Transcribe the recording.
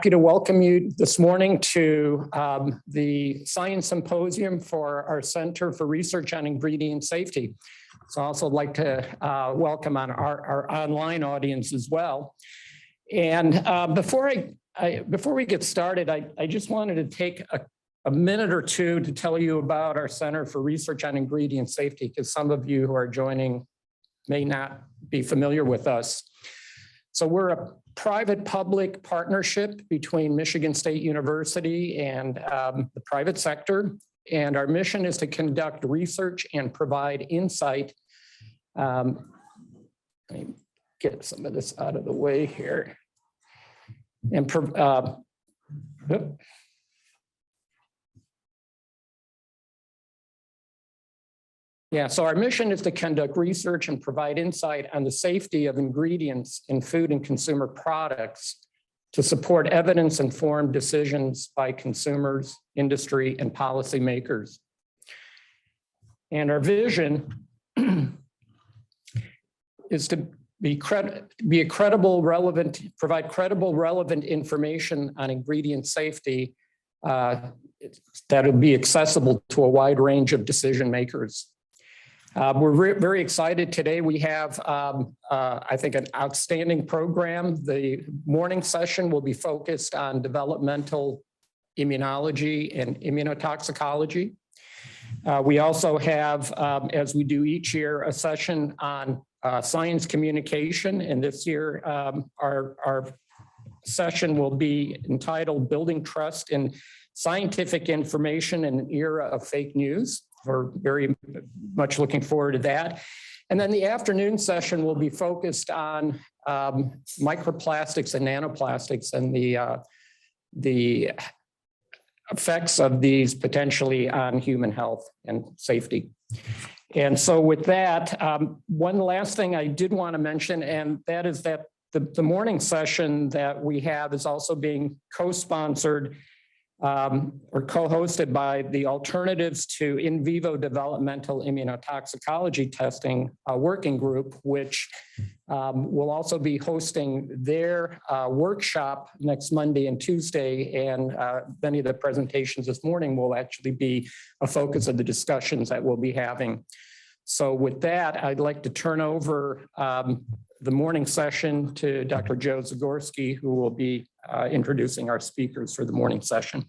happy to welcome you this morning to the Science Symposium for our Center for Research on Ingredient Safety. So I also like to welcome on our online audience as well. And before we get started, I just wanted to take a minute or two to tell you about our Center for Research on Ingredient Safety, because some of you who are joining may not be familiar with us. So we're a private-public partnership between Michigan State University and the private sector. And our mission is to conduct research and provide insight. Let me get some of this out of the way here. And so our mission is to conduct research and provide insight on the safety of ingredients in food and consumer products to support evidence-informed decisions by consumers, industry, and policymakers. And our vision is to provide credible, relevant information on ingredient safety that will be accessible to a wide range of decision makers. We're very excited today. We have, I think, an outstanding program. The morning session will be focused on developmental immunology and immunotoxicology. We also have, as we do each year, a session on science communication. And this year, our session will be entitled Building Trust in Scientific Information in an Era of Fake News. We're very much looking forward to that. And then the afternoon session will be focused on microplastics and nanoplastics and the effects of these potentially on human health and safety. And so with that, one last thing I did want to mention, and that is that the morning session that we have is also being co-sponsored or co-hosted by the Alternatives to In Vivo Developmental Immunotoxicology Testing Working Group, which will also be hosting their workshop next Monday and Tuesday. And many of the presentations this morning will actually be a focus of the discussions that we'll be having. So with that, I'd like to turn over the morning session to Dr. Joe Zagorski, who will be introducing our speakers for the morning session.